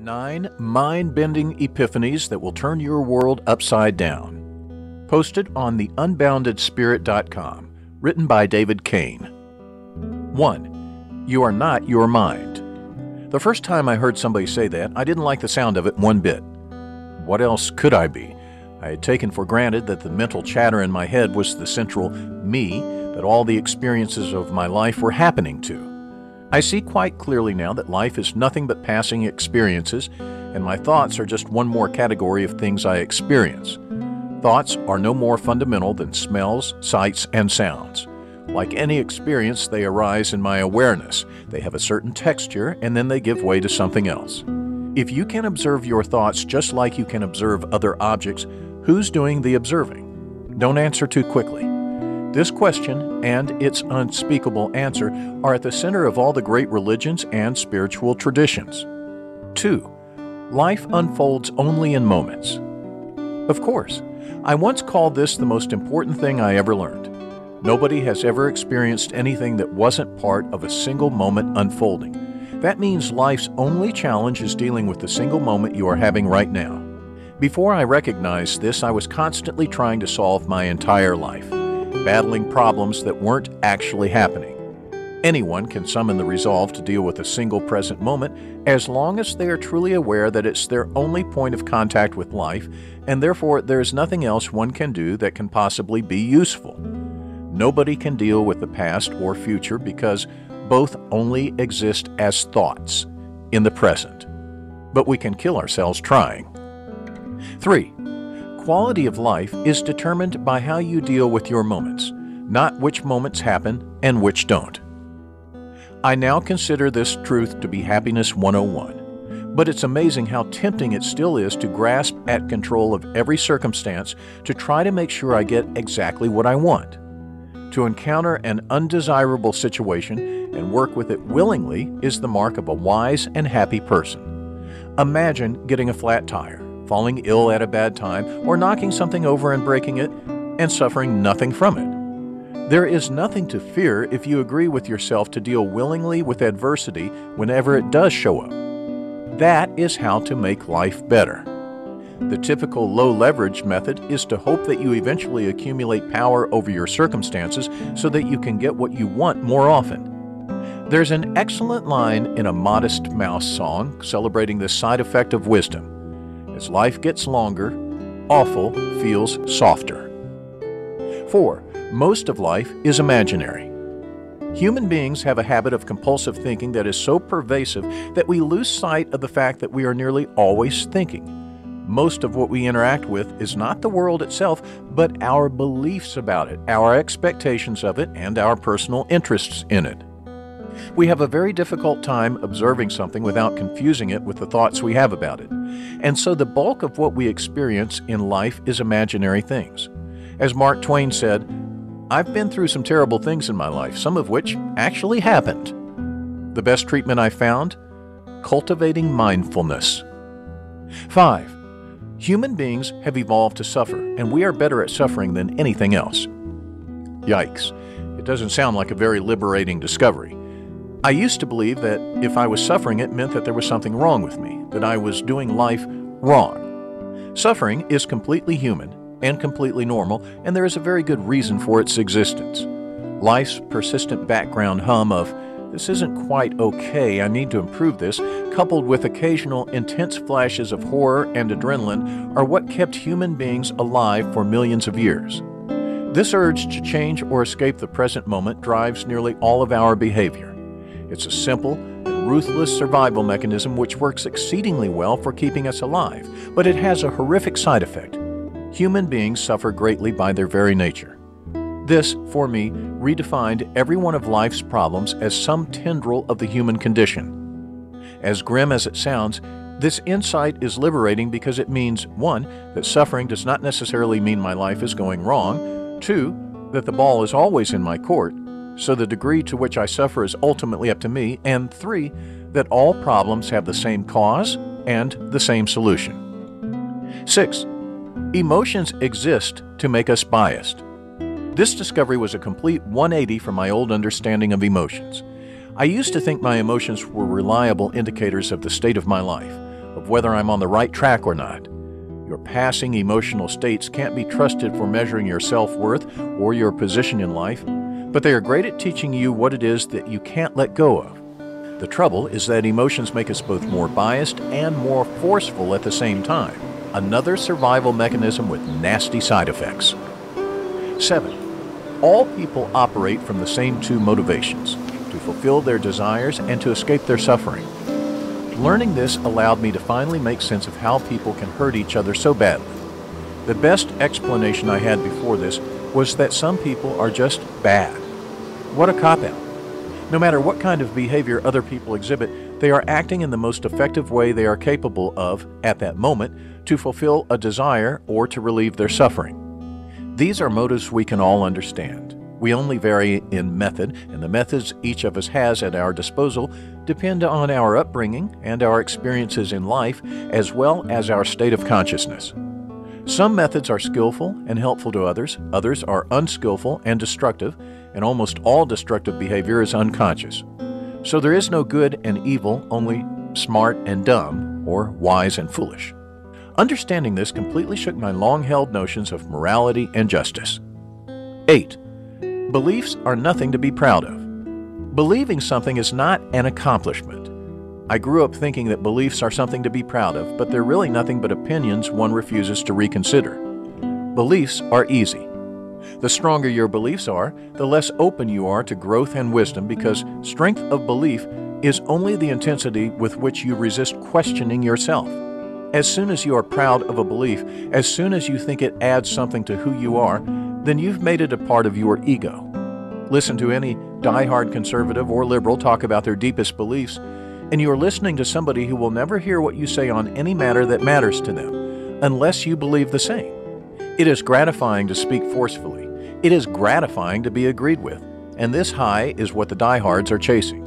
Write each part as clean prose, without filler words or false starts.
9 mind-bending epiphanies that will turn your world upside down. Posted on the unboundedspirit.com. Written by David Kane. 1. You are not your mind. The first time I heard somebody say that, I didn't like the sound of it one bit. What else could I be? I had taken for granted that the mental chatter in my head was the central me that all the experiences of my life were happening to. I see quite clearly now that life is nothing but passing experiences, and my thoughts are just one more category of things I experience. Thoughts are no more fundamental than smells, sights, and sounds. Like any experience, they arise in my awareness. They have a certain texture, and then they give way to something else. If you can observe your thoughts just like you can observe other objects, who's doing the observing? Don't answer too quickly. This question and its unspeakable answer are at the center of all the great religions and spiritual traditions. 2. Life unfolds only in moments. Of course, I once called this the most important thing I ever learned. Nobody has ever experienced anything that wasn't part of a single moment unfolding. That means life's only challenge is dealing with the single moment you are having right now. Before I recognized this, I was constantly trying to solve my entire life, battling problems that weren't actually happening. Anyone can summon the resolve to deal with a single present moment as long as they are truly aware that it's their only point of contact with life, and therefore there is nothing else one can do that can possibly be useful. Nobody can deal with the past or future because both only exist as thoughts in the present. But we can kill ourselves trying. 3. Quality of life is determined by how you deal with your moments, not which moments happen and which don't. I now consider this truth to be happiness 101, but it's amazing how tempting it still is to grasp at control of every circumstance to try to make sure I get exactly what I want. To encounter an undesirable situation and work with it willingly is the mark of a wise and happy person. Imagine getting a flat tire, falling ill at a bad time, or knocking something over and breaking it, and suffering nothing from it. There is nothing to fear if you agree with yourself to deal willingly with adversity whenever it does show up. That is how to make life better. The typical low-leverage method is to hope that you eventually accumulate power over your circumstances so that you can get what you want more often. There's an excellent line in a Modest Mouse song celebrating this side effect of wisdom. As life gets longer, awful feels softer. 4. Most of life is imaginary. Human beings have a habit of compulsive thinking that is so pervasive that we lose sight of the fact that we are nearly always thinking. Most of what we interact with is not the world itself, but our beliefs about it, our expectations of it, and our personal interests in it. We have a very difficult time observing something without confusing it with the thoughts we have about it. And so the bulk of what we experience in life is imaginary things. As Mark Twain said, "I've been through some terrible things in my life, some of which actually happened." The best treatment I found? Cultivating mindfulness. 5. Human beings have evolved to suffer, and we are better at suffering than anything else. Yikes. It doesn't sound like a very liberating discovery. I used to believe that if I was suffering, it meant that there was something wrong with me, that I was doing life wrong. Suffering is completely human and completely normal, and there is a very good reason for its existence. Life's persistent background hum of, "This isn't quite okay, I need to improve this," coupled with occasional intense flashes of horror and adrenaline, are what kept human beings alive for millions of years. This urge to change or escape the present moment drives nearly all of our behavior. It's a simple and ruthless survival mechanism which works exceedingly well for keeping us alive, but it has a horrific side effect. Human beings suffer greatly by their very nature. This, for me, redefined every one of life's problems as some tendril of the human condition. As grim as it sounds, this insight is liberating because it means, 1, that suffering does not necessarily mean my life is going wrong, 2, that the ball is always in my court, so the degree to which I suffer is ultimately up to me, and 3, that all problems have the same cause and the same solution. 6. Emotions exist to make us biased. This discovery was a complete 180 from my old understanding of emotions. I used to think my emotions were reliable indicators of the state of my life, of whether I'm on the right track or not. Your passing emotional states can't be trusted for measuring your self-worth or your position in life, but they are great at teaching you what it is that you can't let go of. The trouble is that emotions make us both more biased and more forceful at the same time. Another survival mechanism with nasty side effects. 7. All people operate from the same two motivations: to fulfill their desires and to escape their suffering. Learning this allowed me to finally make sense of how people can hurt each other so badly. The best explanation I had before this was that some people are just bad. What a cop-out. No matter what kind of behavior other people exhibit, they are acting in the most effective way they are capable of, at that moment, to fulfill a desire or to relieve their suffering. These are motives we can all understand. We only vary in method, and the methods each of us has at our disposal depend on our upbringing and our experiences in life, as well as our state of consciousness. Some methods are skillful and helpful to others, others are unskillful and destructive, and almost all destructive behavior is unconscious. So there is no good and evil, only smart and dumb, or wise and foolish. Understanding this completely shook my long-held notions of morality and justice. 8. Beliefs are nothing to be proud of. Believing something is not an accomplishment. I grew up thinking that beliefs are something to be proud of, but they're really nothing but opinions one refuses to reconsider. Beliefs are easy. The stronger your beliefs are, the less open you are to growth and wisdom, because strength of belief is only the intensity with which you resist questioning yourself. As soon as you are proud of a belief, as soon as you think it adds something to who you are, then you've made it a part of your ego. Listen to any die-hard conservative or liberal talk about their deepest beliefs, and you are listening to somebody who will never hear what you say on any matter that matters to them, unless you believe the same. It is gratifying to speak forcefully. It is gratifying to be agreed with, and this high is what the diehards are chasing.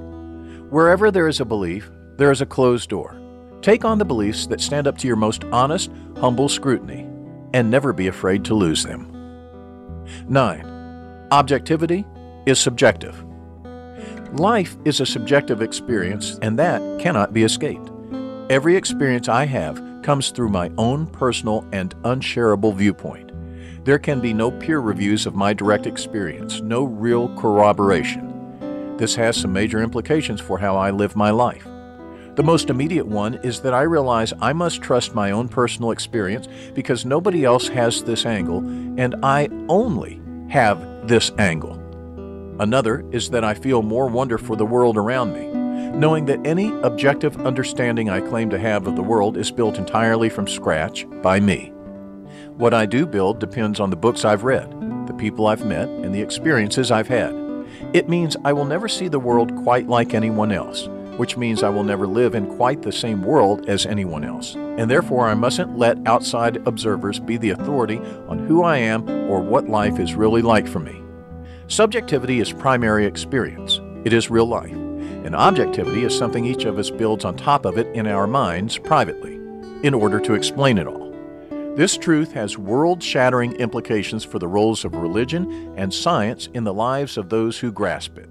Wherever there is a belief, there is a closed door. Take on the beliefs that stand up to your most honest, humble scrutiny, and never be afraid to lose them. 9. Objectivity is subjective. Life is a subjective experience, and that cannot be escaped. Every experience I have comes through my own personal and unshareable viewpoint. There can be no peer reviews of my direct experience, no real corroboration. This has some major implications for how I live my life. The most immediate one is that I realize I must trust my own personal experience because nobody else has this angle, and I only have this angle. Another is that I feel more wonder for the world around me, knowing that any objective understanding I claim to have of the world is built entirely from scratch by me. What I do build depends on the books I've read, the people I've met, and the experiences I've had. It means I will never see the world quite like anyone else, which means I will never live in quite the same world as anyone else, and therefore I mustn't let outside observers be the authority on who I am or what life is really like for me. Subjectivity is primary experience. It is real life. And objectivity is something each of us builds on top of it in our minds privately, in order to explain it all. This truth has world-shattering implications for the roles of religion and science in the lives of those who grasp it.